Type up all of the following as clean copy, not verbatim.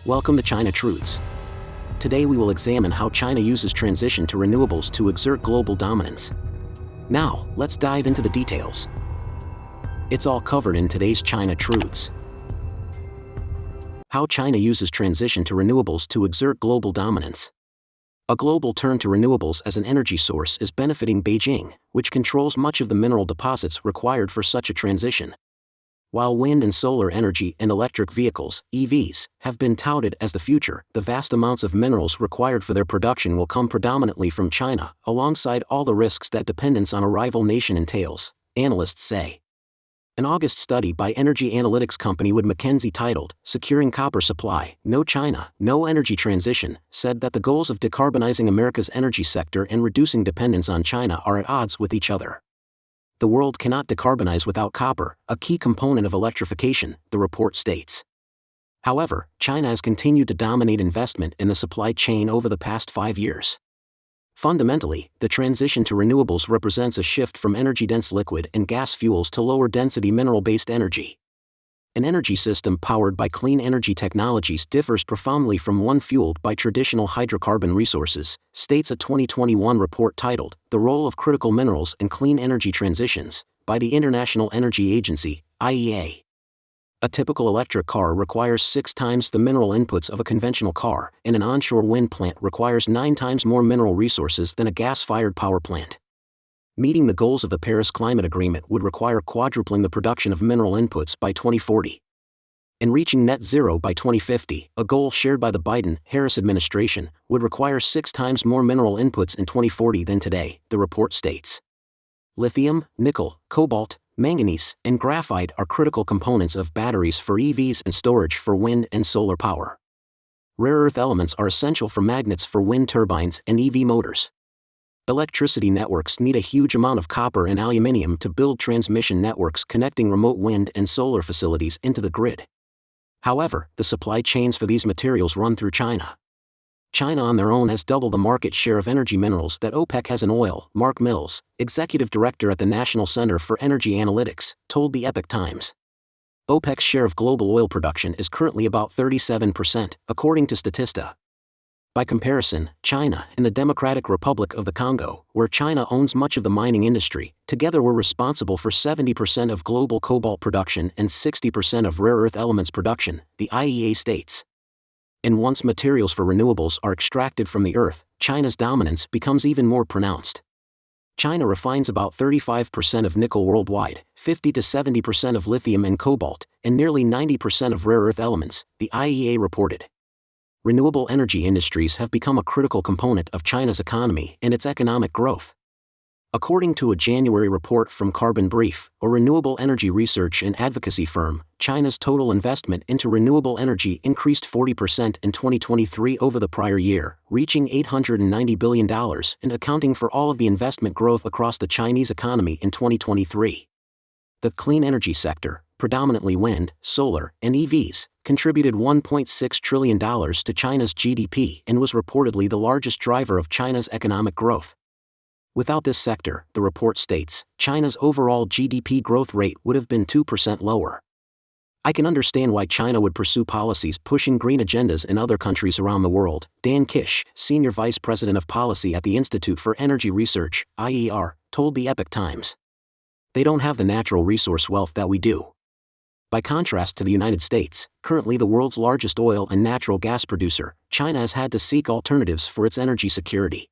Welcome to China Truths. Today we will examine how China uses transition to renewables to exert global dominance. Now, let's dive into the details. It's all covered in today's China Truths. How China uses transition to renewables to exert global dominance. A global turn to renewables as an energy source is benefiting Beijing, which controls much of the mineral deposits required for such a transition. While wind and solar energy and electric vehicles, EVs, have been touted as the future, the vast amounts of minerals required for their production will come predominantly from China, alongside all the risks that dependence on a rival nation entails, analysts say. An August study by energy analytics company Wood Mackenzie titled, Securing Copper Supply, No China, No Energy Transition, said that the goals of decarbonizing America's energy sector and reducing dependence on China are at odds with each other. The world cannot decarbonize without copper, a key component of electrification, the report states. However, China has continued to dominate investment in the supply chain over the past 5 years. Fundamentally, the transition to renewables represents a shift from energy-dense liquid and gas fuels to lower-density mineral-based energy. An energy system powered by clean energy technologies differs profoundly from one fueled by traditional hydrocarbon resources, states a 2021 report titled, The Role of Critical Minerals in Clean Energy Transitions, by the International Energy Agency, IEA. A typical electric car requires 6 times the mineral inputs of a conventional car, and an onshore wind plant requires 9 times more mineral resources than a gas-fired power plant. Meeting the goals of the Paris Climate Agreement would require quadrupling the production of mineral inputs by 2040. And reaching net zero by 2050, a goal shared by the Biden-Harris administration, would require 6 times more mineral inputs in 2040 than today, the report states. Lithium, nickel, cobalt, manganese, and graphite are critical components of batteries for EVs and storage for wind and solar power. Rare earth elements are essential for magnets for wind turbines and EV motors. Electricity networks need a huge amount of copper and aluminum to build transmission networks connecting remote wind and solar facilities into the grid. However, the supply chains for these materials run through China. China on their own has double the market share of energy minerals that OPEC has in oil, Mark Mills, executive director at the National Center for Energy Analytics, told the Epoch Times. OPEC's share of global oil production is currently about 37%, according to Statista. By comparison, China and the Democratic Republic of the Congo, where China owns much of the mining industry, together were responsible for 70% of global cobalt production and 60% of rare earth elements production, the IEA states. And once materials for renewables are extracted from the earth, China's dominance becomes even more pronounced. China refines about 35% of nickel worldwide, 50 to 70% of lithium and cobalt, and nearly 90% of rare earth elements, the IEA reported. Renewable energy industries have become a critical component of China's economy and its economic growth. According to a January report from Carbon Brief, a renewable energy research and advocacy firm, China's total investment into renewable energy increased 40% in 2023 over the prior year, reaching $890 billion and accounting for all of the investment growth across the Chinese economy in 2023. The clean energy sector, predominantly wind, solar, and EVs, contributed $1.6 trillion to China's GDP and was reportedly the largest driver of China's economic growth. Without this sector, the report states, China's overall GDP growth rate would have been 2% lower. I can understand why China would pursue policies pushing green agendas in other countries around the world, Dan Kish, Senior Vice President of Policy at the Institute for Energy Research, IER, told the Epoch Times. They don't have the natural resource wealth that we do. By contrast to the United States, currently the world's largest oil and natural gas producer, China has had to seek alternatives for its energy security.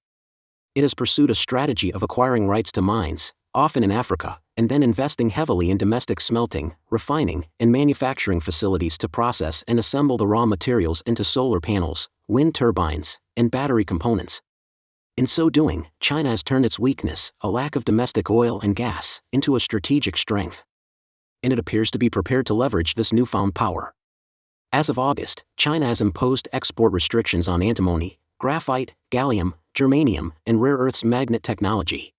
It has pursued a strategy of acquiring rights to mines, often in Africa, and then investing heavily in domestic smelting, refining, and manufacturing facilities to process and assemble the raw materials into solar panels, wind turbines, and battery components. In so doing, China has turned its weakness, a lack of domestic oil and gas, into a strategic strength. And it appears to be prepared to leverage this newfound power. As of August, China has imposed export restrictions on antimony, graphite, gallium, germanium, and rare earths magnet technology.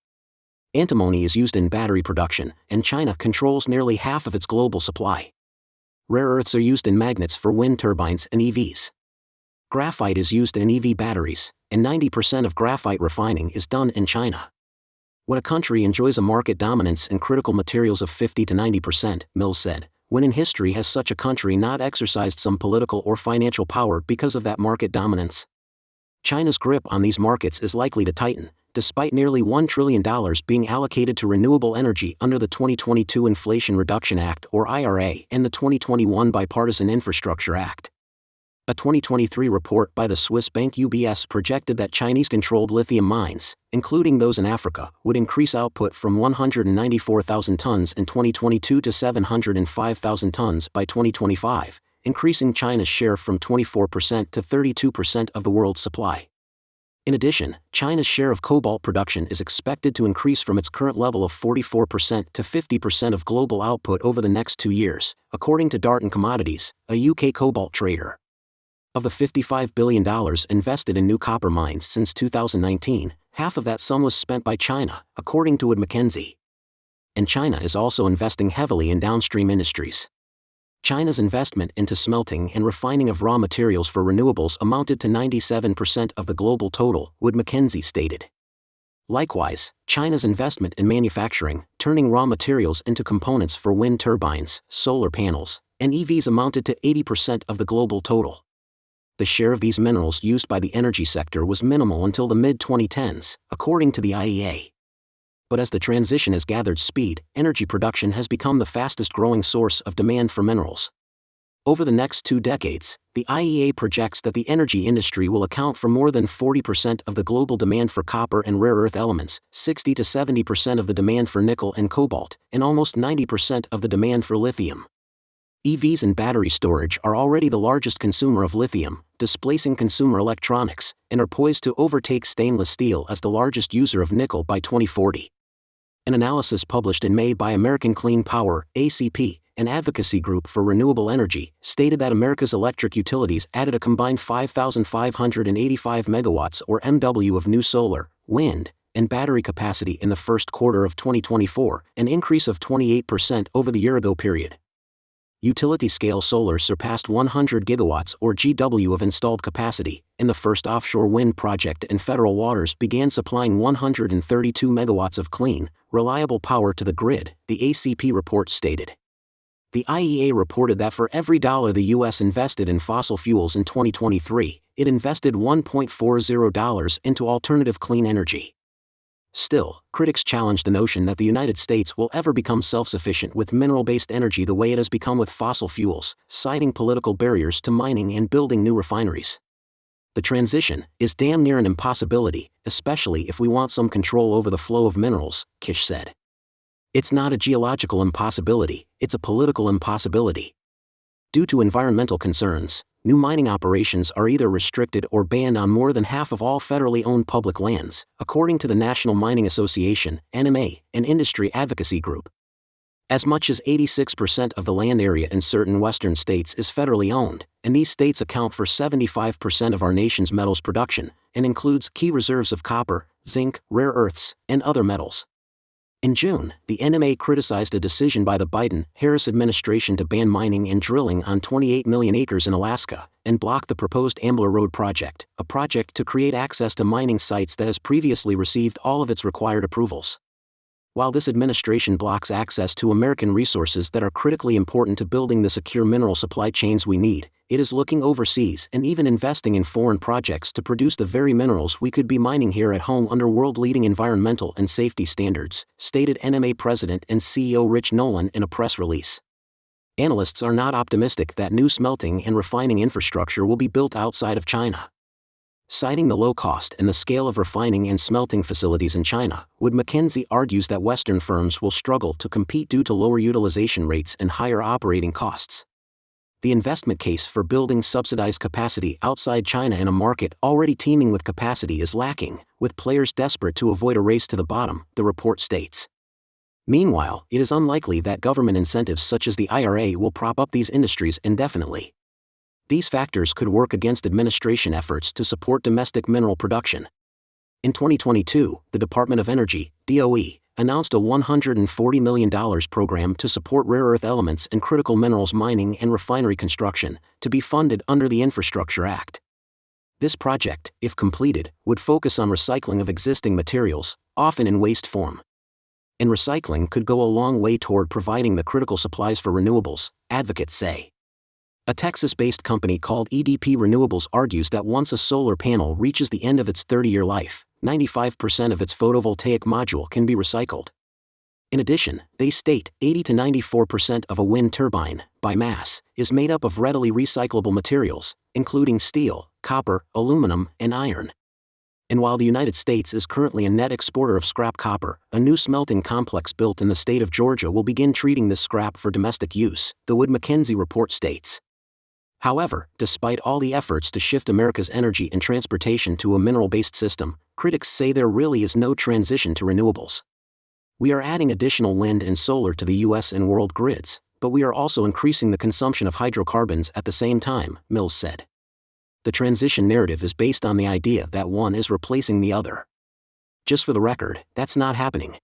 Antimony is used in battery production, and China controls nearly half of its global supply. Rare earths are used in magnets for wind turbines and EVs. Graphite is used in EV batteries, and 90% of graphite refining is done in China. When a country enjoys a market dominance in critical materials of 50 to 90%, Mills said, when in history has such a country not exercised some political or financial power because of that market dominance? China's grip on these markets is likely to tighten, despite nearly $1 trillion being allocated to renewable energy under the 2022 Inflation Reduction Act or IRA and the 2021 Bipartisan Infrastructure Act. A 2023 report by the Swiss bank UBS projected that Chinese-controlled lithium mines, including those in Africa, would increase output from 194,000 tons in 2022 to 705,000 tons by 2025, increasing China's share from 24% to 32% of the world's supply. In addition, China's share of cobalt production is expected to increase from its current level of 44% to 50% of global output over the next 2 years, according to Darton Commodities, a UK cobalt trader. Of the $55 billion invested in new copper mines since 2019, half of that sum was spent by China, according to Wood Mackenzie. And China is also investing heavily in downstream industries. China's investment into smelting and refining of raw materials for renewables amounted to 97% of the global total, Wood Mackenzie stated. Likewise, China's investment in manufacturing, turning raw materials into components for wind turbines, solar panels, and EVs amounted to 80% of the global total. The share of these minerals used by the energy sector was minimal until the mid-2010s, according to the IEA. But as the transition has gathered speed, energy production has become the fastest-growing source of demand for minerals. Over the next 2 decades, the IEA projects that the energy industry will account for more than 40% of the global demand for copper and rare earth elements, 60 to 70% of the demand for nickel and cobalt, and almost 90% of the demand for lithium. EVs and battery storage are already the largest consumer of lithium, displacing consumer electronics, and are poised to overtake stainless steel as the largest user of nickel by 2040. An analysis published in May by American Clean Power, ACP, an advocacy group for renewable energy, stated that America's electric utilities added a combined 5,585 megawatts or MW of new solar, wind, and battery capacity in the first quarter of 2024, an increase of 28% over the year-ago period. Utility-scale solar surpassed 100 gigawatts or GW of installed capacity, and the first offshore wind project in federal waters began supplying 132 megawatts of clean, reliable power to the grid, the ACP report stated. The IEA reported that for every dollar the U.S. invested in fossil fuels in 2023, it invested $1.40 into alternative clean energy. Still, critics challenge the notion that the United States will ever become self-sufficient with mineral-based energy the way it has become with fossil fuels, citing political barriers to mining and building new refineries. The transition is damn near an impossibility, especially if we want some control over the flow of minerals, Kish said. It's not a geological impossibility, it's a political impossibility. Due to environmental concerns, new mining operations are either restricted or banned on more than half of all federally owned public lands, according to the National Mining Association, NMA, an industry advocacy group. As much as 86% of the land area in certain western states is federally owned, and these states account for 75% of our nation's metals production, and includes key reserves of copper, zinc, rare earths, and other metals. In June, the NMA criticized a decision by the Biden-Harris administration to ban mining and drilling on 28 million acres in Alaska, and block the proposed Ambler Road project, a project to create access to mining sites that has previously received all of its required approvals. While this administration blocks access to American resources that are critically important to building the secure mineral supply chains we need, it is looking overseas and even investing in foreign projects to produce the very minerals we could be mining here at home under world-leading environmental and safety standards, stated NMA President and CEO Rich Nolan in a press release. Analysts are not optimistic that new smelting and refining infrastructure will be built outside of China. Citing the low cost and the scale of refining and smelting facilities in China, Wood Mackenzie argues that Western firms will struggle to compete due to lower utilization rates and higher operating costs. The investment case for building subsidized capacity outside China in a market already teeming with capacity is lacking, with players desperate to avoid a race to the bottom, the report states. Meanwhile, it is unlikely that government incentives such as the IRA will prop up these industries indefinitely. These factors could work against administration efforts to support domestic mineral production. In 2022, the Department of Energy, DOE, announced a $140 million program to support rare earth elements and critical minerals mining and refinery construction, to be funded under the Infrastructure Act. This project, if completed, would focus on recycling of existing materials, often in waste form. And recycling could go a long way toward providing the critical supplies for renewables, advocates say. A Texas-based company called EDP Renewables argues that once a solar panel reaches the end of its 30-year life, 95% of its photovoltaic module can be recycled. In addition, they state 80 to 94% of a wind turbine, by mass, is made up of readily recyclable materials, including steel, copper, aluminum, and iron. And while the United States is currently a net exporter of scrap copper, a new smelting complex built in the state of Georgia will begin treating this scrap for domestic use, the Wood Mackenzie report states. However, despite all the efforts to shift America's energy and transportation to a mineral-based system, critics say there really is no transition to renewables. We are adding additional wind and solar to the U.S. and world grids, but we are also increasing the consumption of hydrocarbons at the same time, Mills said. The transition narrative is based on the idea that one is replacing the other. Just for the record, that's not happening.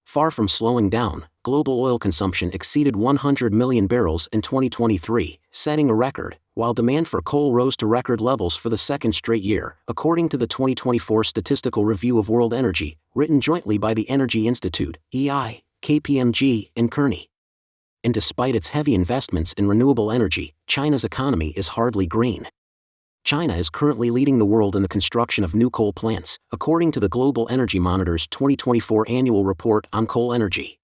Far from slowing down, global oil consumption exceeded 100 million barrels in 2023, setting a record, while demand for coal rose to record levels for the second straight year, according to the 2024 Statistical Review of World Energy, written jointly by the Energy Institute, EI, KPMG, and Kearney. And despite its heavy investments in renewable energy, China's economy is hardly green. China is currently leading the world in the construction of new coal plants, according to the Global Energy Monitor's 2024 annual report on coal energy.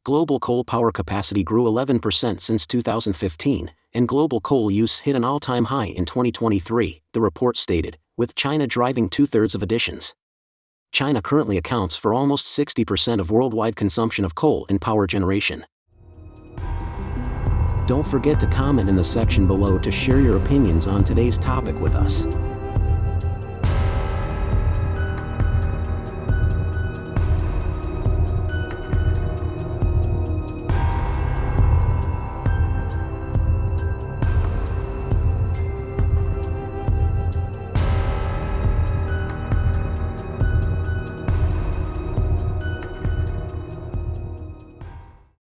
Global coal power capacity grew 11% since 2015, and global coal use hit an all-time high in 2023, the report stated, with China driving two-thirds of additions. China currently accounts for almost 60% of worldwide consumption of coal in power generation. Don't forget to comment in the section below to share your opinions on today's topic with us.